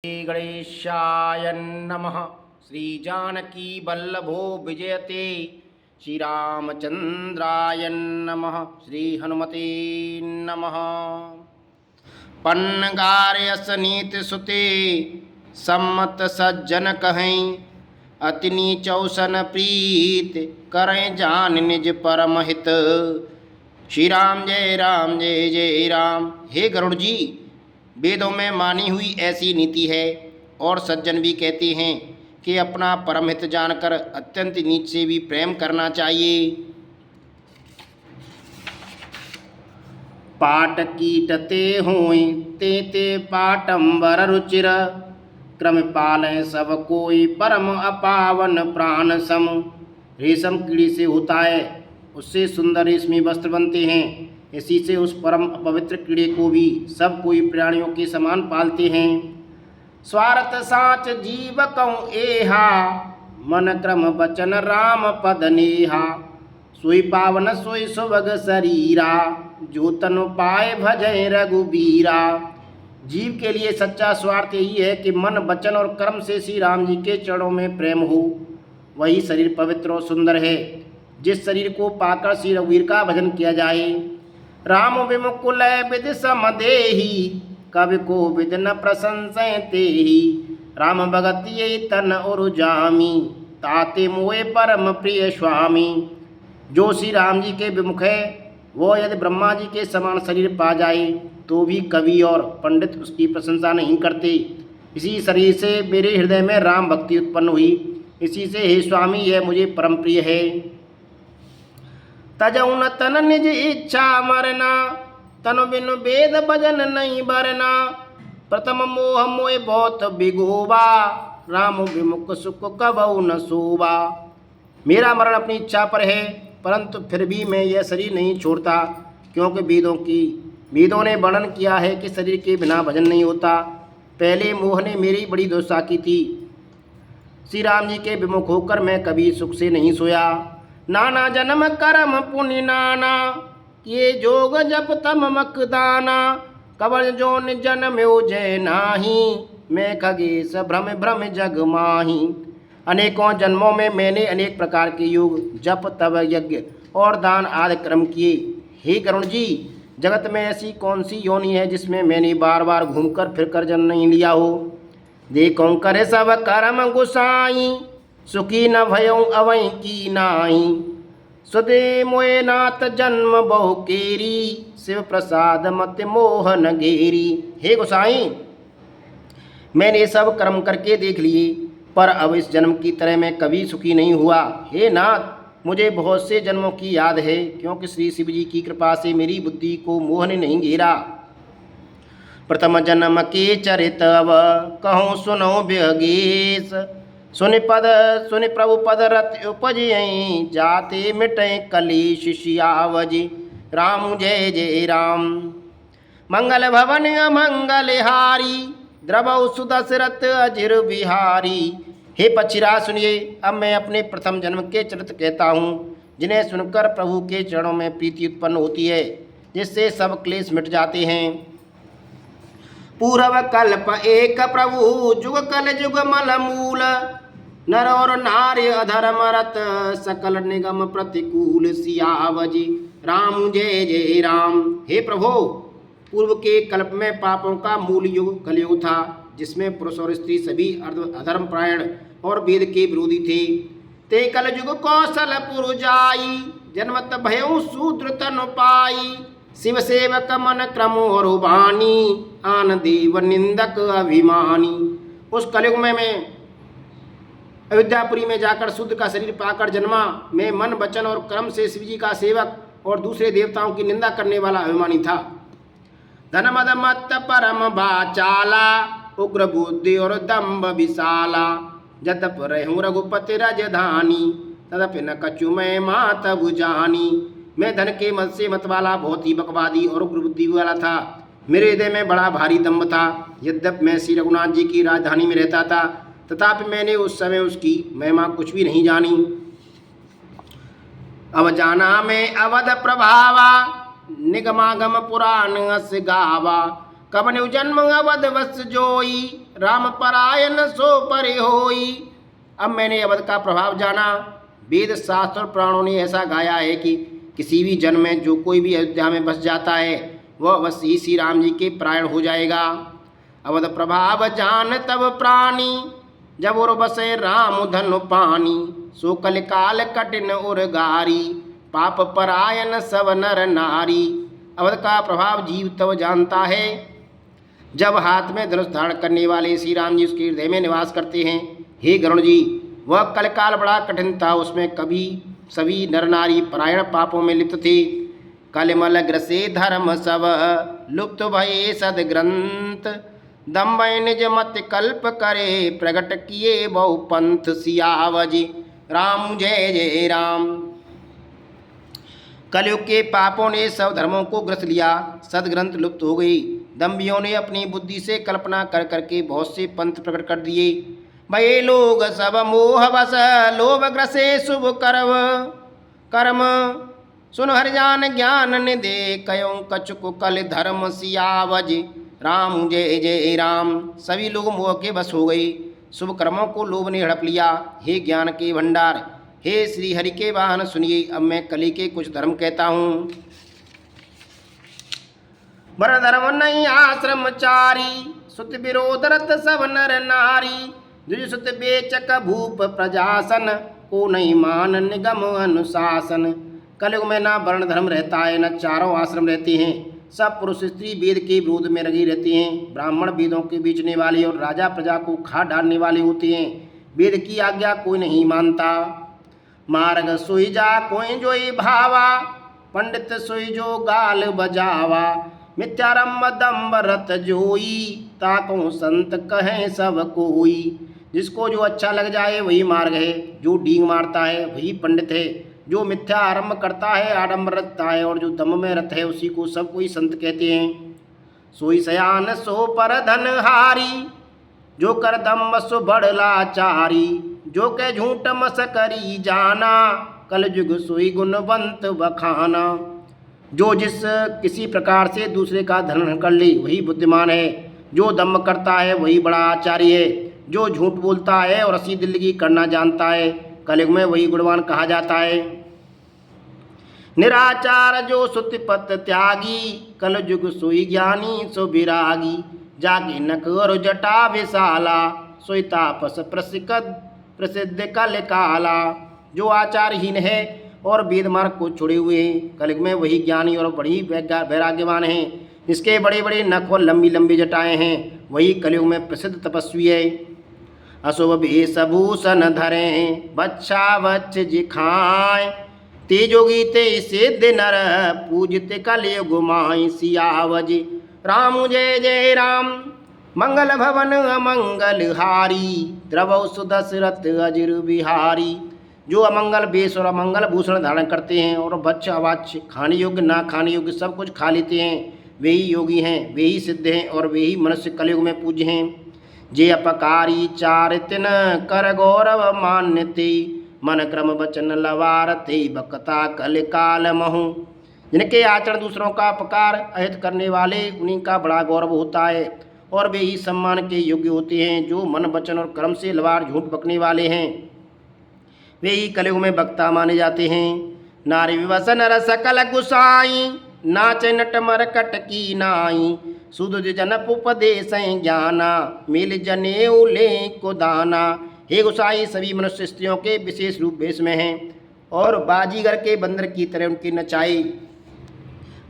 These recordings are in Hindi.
श्री गणेशाय नमः। श्री जानकी वल्लभो विजयते। श्री रामचंद्राय नमः। श्री हनुमते नमः। पन्नगार्यस नीत सुते सम्मत सज्जन कहें। अति नीचौसन प्रीत करें जान निज परमहित। श्री राम जय राम जय जय राम। हे गरुड़ जी, वेदों में मानी हुई ऐसी नीति है और सज्जन भी कहते हैं कि अपना परमहित जानकर अत्यंत नीच से भी प्रेम करना चाहिए। पाट कीटते होय ते ते पाटंबर रुचिर। क्रम पालें सब कोई परम अपावन प्राण सम। रेशम कीड़ी से होता है, उससे सुंदर रेशमी वस्त्र बनते हैं। इसी से उस परम पवित्र कीड़े को भी सब कोई प्राणियों के समान पालते हैं। स्वार्थ साच जीव कहूँ एहा। मन क्रम बचन राम पद नेहा। सोई पावन सोई सुभग शरीरा। जो तनु पाए भजय रघुबीरा। जीव के लिए सच्चा स्वार्थ यही है कि मन वचन और कर्म से श्री राम जी के चरणों में प्रेम हो। वही शरीर पवित्र और सुंदर है जिस शरीर को पाकर श्री रघुवीर का भजन किया जाए। राम विमुकुल विद समदेही। कवि को विद न प्रशंसय तेहि। राम भगत ये तन और जामी। ताते मोए परम प्रिय स्वामी। जो श्री राम जी के विमुख है वो यदि ब्रह्मा जी के समान शरीर पा जाए तो भी कवि और पंडित उसकी प्रशंसा नहीं करते। इसी शरीर से मेरे हृदय में राम भक्ति उत्पन्न हुई। इसी से हे स्वामी यह मुझे परम प्रिय है। तजऊ न तन निज इच्छा मरना। तनु बिनु वेद भजन नहीं बरना। प्रथम मोह मोय बहुत बिगोबा। राम विमुख सुख कबऊ न सोबा। मेरा मरण अपनी इच्छा पर है, परंतु फिर भी मैं यह शरीर नहीं छोड़ता, क्योंकि वेदों ने वर्णन किया है कि शरीर के बिना भजन नहीं होता। पहले मोह ने मेरी बड़ी दुर्दशा की थी। श्री राम जी के विमुख होकर मैं कभी सुख से नहीं सोया। नाना जन्म कर्म पुण्य नाना। ये जोग जप तम मकदाना। कवल जोन जन्म जय नाही। मैं खगेश भ्रम भ्रम जग माही। अनेकों जन्मों में मैंने अनेक प्रकार के योग जप तप यज्ञ और दान आदि कर्म किए। हे गरुड़ जी, जगत में ऐसी कौन सी योनि है जिसमें मैंने बार बार घूमकर फिरकर जन्म नहीं लिया हो। देखो करे सब कर्म गुसाई। सुखी न भयऊ अवै की नाई। सुदे मोए नाथ जन्म बहु केरी। शिव प्रसाद मत मोह न घेरी। हे गोसाई, मैंने सब कर्म करके देख लिए, पर अब इस जन्म की तरह मैं कभी सुखी नहीं हुआ। हे नाथ, मुझे बहुत से जन्मों की याद है, क्योंकि श्री शिव जी की कृपा से मेरी बुद्धि को मोह ने नहीं घेरा। प्रथम जन्म के चरित अब कहूँ सुनो व्यगेश। सुनि प्रभु पद रत उपजयं। जाते मिटय कलेश सियावजी। राम जय जय राम। मंगल भवन अमंगल हारी। द्रवौ सुदशरथ अजिर बिहारी। हे पक्षीराज सुनिए, अब मैं अपने प्रथम जन्म के चरित्र कहता हूँ, जिन्हें सुनकर प्रभु के चरणों में प्रीति उत्पन्न होती है, जिससे सब क्लेश मिट जाते हैं। पूर्व कल्प एक प्रभु जुग कल जुग मल मूल। नर और नार्य अधर्म रत सकल निगम प्रतिकूल सियावजी। राम जय जय राम। हे प्रभु, पूर्व के कल्प में पापों का मूल युग कलयुग था, जिसमें पुरुष और स्त्री सभी अधर्म प्रायण और वेद के विरोधी थे। ते कल युग कौशल पुर जाई। जन्मत भयउ शूद्र तनु पाई। शिव सेवक मन क्रम और वाणी। आन देव निंदक अभिमानी। उस कलयुग में मैं अयोध्यापुरी में जाकर शुद्ध का शरीर पाकर जन्मा। मैं मन वचन और कर्म से शिव जी का सेवक और दूसरे देवताओं की निंदा करने वाला अभिमानी था। धन मद मत परम बाचाला। उग्र बुद्धि और दम्भ विशाला। जदप रहूं रघुपति राजधानी। तदपि न कछु मैं मात बुझानी। मैं धन के मद से मत वाला बहुत ही बकवादी और उग्र बुद्धि वाला था। मेरे हृदय में बड़ा भारी दम्भ था। यद्यपि मैं श्री रघुनाथ जी की राजधानी में रहता था, तथापि मैंने उस समय उसकी महिमा कुछ भी नहीं जानी। अब जाना मैं अवध प्रभावा। निगमागम पुराण अस गावा। कबनु जन्म अवध वस जोई, राम परायण सो परे होई। अब मैंने अवध का प्रभाव जाना। वेद शास्त्र और पुराणों ने ऐसा गाया है कि किसी भी जन्म में जो कोई भी अयोध्या में बस जाता है वह बस ही श्री राम जी के परायण हो जाएगा। अवध प्रभाव जान तब प्राणी, जब और बसे राम धनु पानी। सो कल काल कठिन उर गारी, पाप परायण सब नर नारी। अवध का प्रभाव जीव तब जानता है जब हाथ में धनुष धारण करने वाले श्री राम जी उसके हृदय में निवास करते हैं। हे गरुण जी, वह कलकाल बड़ा कठिन था, उसमें कभी सभी नर नारी परायण पापों में लिप्त थे। कलमल ग्रसे धर्म सब, लुप्त भये सदग्रंथ। दम्भ निज मत कल्प करे, प्रगट किए बहु पंथ। सियावज राम जय जय राम। कलयुग के पापों ने सब धर्मों को ग्रस लिया, सदग्रंथ लुप्त हो गई। दम्भियों ने अपनी बुद्धि से कल्पना कर करके बहुत से पंथ प्रकट कर दिए। भये लोग सब मोह बस, लोभ ग्रसे शुभ करव कर्म। सुन हरिजान ज्ञान निधे, कयों कछुक कल धर्म। सियावज राम जय जय राम। सभी लोग मोह के बस हो गए, शुभ कर्मों को लोभ ने हड़प लिया। हे ज्ञान के भंडार, हे श्री हरि के वाहन, सुनिए अब मैं कली के कुछ धर्म कहता हूँ। वर धर्म नहीं आश्रमचारी, सुत विरोध रत सब नर नारी। द्विज सुत बेचक भूप प्रजासन, को नहीं मान निगम अनुशासन। कलयुग में ना वर्ण धर्म रहता है, न चारों आश्रम रहते हैं। सब पुरुष स्त्री वेद के विरोध में लगे रहते हैं। ब्राह्मण वेदों के बेचने वाले और राजा प्रजा को खा डालने वाले होते हैं। वेद की आज्ञा कोई नहीं मानता। मार्ग सोई जा कोई जोई भावा, पंडित सोई जो गाल बजावा। मिथ्यारंभ दम्भ रत जोई, ताको संत कहें सब कोई। जिसको जो अच्छा लग जाए वही मार्ग है, जो डींग मारता है वही पंडित है। जो मिथ्या आरंभ करता है आडंबर रखता है, और जो दम में रत है उसी को सब कोई संत कहते हैं। सोई सयान सो पर धनहारी, जो कर दम्भ सो बड़लाचारी। जो के झूठ मसकरी जाना, कल जुग सोई गुणवंत बखाना। जो जिस किसी प्रकार से दूसरे का धन कर ले वही बुद्धिमान है। जो दम्भ करता है वही बड़ा आचार्य है। जो झूठ बोलता है और हंसी दिल्लगी करना जानता है, कलयुग में वही गुणवान कहा जाता है। निराचार जो सुतिपत त्यागी, कल युग सोई ज्ञानी सो विरागी। जागे नक और जटा विशाला, सोई तापस प्रसिद्ध कल काला। जो आचारहीन है और वेद मार्ग को छोड़े हुए हैं, कलयुग में वही ज्ञानी और बड़ी वैराग्यवान है। इसके बड़े बड़े नख और लंबी लंबी जटाएं हैं, वही कलयुग में प्रसिद्ध तपस्वी है। अशुभ वेशभूषण धरें, बच्छा वच्छ जिखाएं। तेजोगी ते सिद्ध नर, पूजते कलयुग माई। सियावज राम जय जय राम। मंगल भवन अमंगल हारी, द्रवौ सुदशरथ अजिर बिहारी। जो अमंगल वेश और अमंगल भूषण धारण करते हैं और बच्च अवाच्य खाने योग्य ना खाने योग्य सब कुछ खा लेते हैं, वे ही योगी हैं, वे ही सिद्ध हैं और वे ही मनुष्य कलयुग में पूज्य हैं। जे अपकारी चारितिन, कर गौरव मान्यते। मन क्रम वचन लवारते, बकता कल काल महु। जिनके आचरण दूसरों का अपकार अहित करने वाले, उन्हीं का बड़ा गौरव होता है और वे ही सम्मान के योग्य होते हैं। जो मन वचन और कर्म से लवार झूठ बकने वाले हैं, वे ही कलयुग में वक्ता माने जाते हैं। नारी विवसन रस सकल गुसाई, नाचे नट मरकट की नाई। सुध जनप उपदेश ज्ञाना, मिल जने उले को दाना। हे गुसाई, सभी मनुष्य स्त्रियों के विशेष रूप भेष में हैं और बाजीगर के बंदर की तरह उनकी नचाई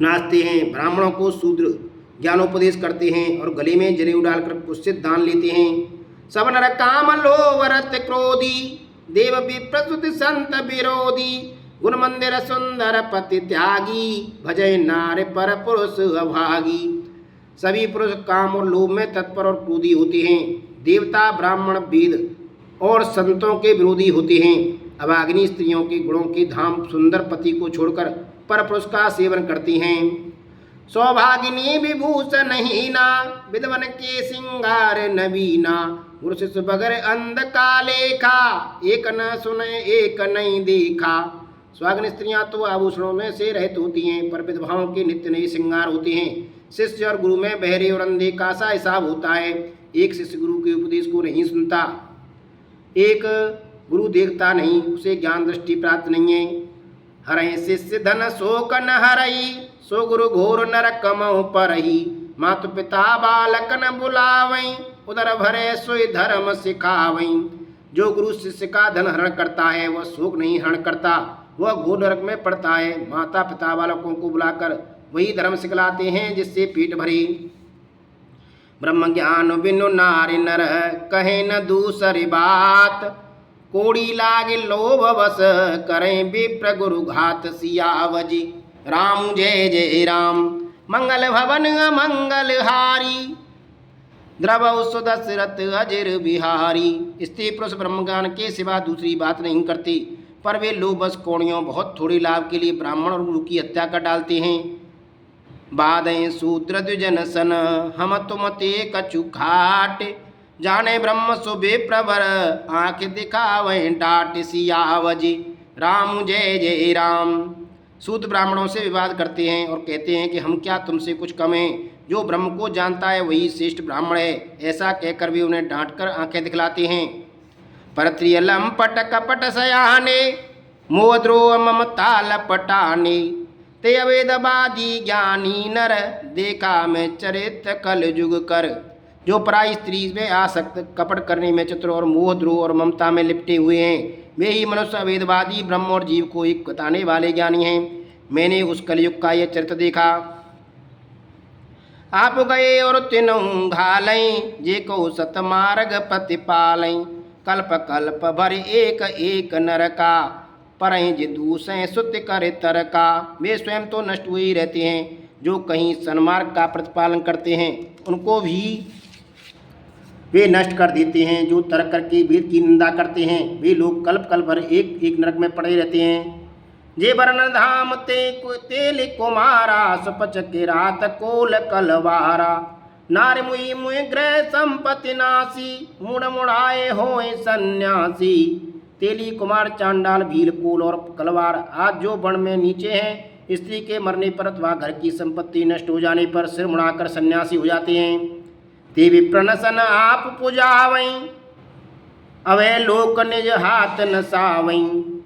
नाचते हैं। ब्राह्मणों को शूद्र ज्ञानोपदेश करते हैं और गले में जनेऊ डालकर कुत्सित दान लेते हैं। सब नर काम लोभ रत क्रोधी, देव विप्रसुत संत विरोधी। गुण मंदिर सुंदर पति त्यागी, भजय नार पर पुरुष अभागी। सभी पुरुष काम और लोभ में तत्पर और क्रोधी होते हैं। देवता ब्राह्मण वेद और संतों के विरोधी होते हैं। अभागिनी स्त्रियों के गुणों के धाम सुंदर पति को छोड़कर पर पुरुष का सेवन करती हैं। सौभागिनी विभूषण हीना, विद्वन के सिंगार नवीना। गुरु शिष्य बगर अंध का लेखा, एक न सुने एक नहीं देखा। स्वागन स्त्रियां तो आभूषणों में से रहित होती हैं, पर विधवाओं के नित्य नए श्रृंगार होते हैं। शिष्य और गुरु में बहरे और अंधे का सा हिसाब होता है। एक शिष्य गुरु के उपदेश को नहीं सुनता, एक गुरु देखता नहीं, उसे ज्ञान दृष्टि प्राप्त नहीं है। हरय शिष्य धन शोक न हरई, सो गुरु घोर नरक मह परही। मातु पिता बालक न बुलावई, उदर भरे सोई धर्म सिखावई। जो गुरु शिष्य का धन हरण करता है वह शोक नहीं हरण करता, वह घोर नरक में पड़ता है। माता पिता बालकों को बुलाकर वही धर्म सिखलाते हैं जिससे पेट भरे। ब्रह्म ज्ञान बिनु नारी नर, कहे न दूसरी बात। कोड़ी लागे लोभ बस, करें विप्र गुरु घात। सियावजी राम जय जय राम, मंगल भवन अमंगल हारी। द्रवौ सुदशरथ अजिर बिहारी। स्त्री पुरुष ब्रह्म ज्ञान के सिवा दूसरी बात नहीं करती, पर वे लोग बस कोड़ियों बहुत थोड़ी लाभ के लिए ब्राह्मण और गुरु की हत्या कर डालते हैं। बादें शूद्र द्विजन सन, हम तुम ते कछु घाट। जाने ब्रह्म सुबे प्रवर, आंख दिखावे डाट। सियावजी राम जय जय राम। शूद्र ब्राह्मणों से विवाद करते हैं और कहते हैं कि हम क्या तुमसे कुछ कम हैं, जो ब्रह्म को जानता है वही श्रेष्ठ ब्राह्मण है। ऐसा कहकर भी उन्हें डांटकर आंखें दिखलाते हैं। परत्रिय लंपट कपट सयाने, मोहद्रोह ममता लपटाने। ते अवेदवादी ज्ञानी नर, देखा में चरित्र कल युग कर। जो पराई स्त्री में आसक्त, कपट करने में चतुर और मोहद्रोह और ममता में लिपटे हुए हैं, वे ही मनुष्य अवेदवादी ब्रह्म और जीव को एक बताने वाले ज्ञानी हैं। मैंने उस कलयुग का यह चरित्र देखा। आप गए और तिनों घालें, जे को सतमार्ग प्रतिपालें। कल्प कल्प भर एक एक नरका, परहीं जे दूसरें सुत करे तरका। वे स्वयं तो नष्ट हुए ही रहते हैं, जो कहीं सन्मार्ग का प्रतिपालन करते हैं उनको भी वे नष्ट कर देते हैं। जो तर्क करके वेद की निंदा करते हैं वे लोग कल्प कल्प भर एक एक नरक में पड़े रहते हैं। जे वर्ण धाम तेल कुमारा, सुपच के रात कोल कलवारा। नार मुई मुई ग्रह संपत्ति नासी, मुड़ मुड़ाए होए सन्यासी। तेली कुमार चांडाल भील कोल और कलवार आज जो वर्ण में नीचे हैं, स्त्री के मरने पर अथवा घर की संपत्ति नष्ट हो जाने पर सिर मुड़ाकर सन्यासी हो जाते हैं। ते विप्रनसन आप पुजावई, अवै लोक निज हाथ न सावई।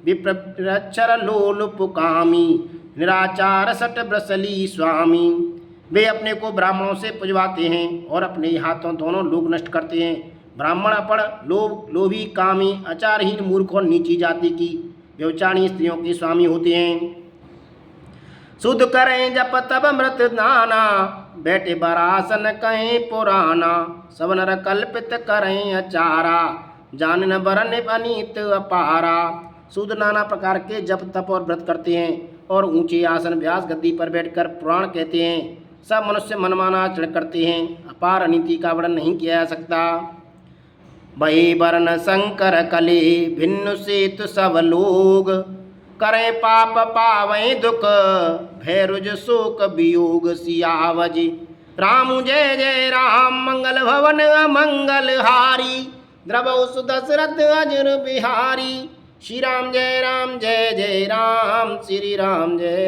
विप्रक्षर लोल पुकामी, निराचार सट ब्रसली स्वामी। वे अपने को ब्राह्मणों से पुजवाते हैं और अपने हाथों दोनों लोग नष्ट करते हैं। ब्राह्मण अपड़ लोभी कामी, आचारहीन मूर्ख और नीची जाति की व्यभिचारिणी स्त्रियों के स्वामी होते हैं। शुद्ध करें जप तब मृत नाना, बैठे बरासन कहें पुराना। सब नर कल्पित करें अचारा, जान न बरन अनीत अपारा। शुद्ध नाना प्रकार के जप तप और व्रत करते हैं और ऊंचे आसन व्यास गद्दी पर बैठकर पुराण कहते हैं। सब मनुष्य मनमाना आचरण करते हैं, अपार अनीति का वर्णन नहीं किया जा सकता। भय वर्ण शंकर कले, भिन्न से तो सब लोग। करें पाप पावें दुख, भैरुज शोक वियोग। सियावजी राम जय जय राम, मंगल भवन अमंगल हारी। द्रवौ सुदशरथ अजिर बिहारी। श्री राम जय राम जय जय राम, श्री राम जय राम।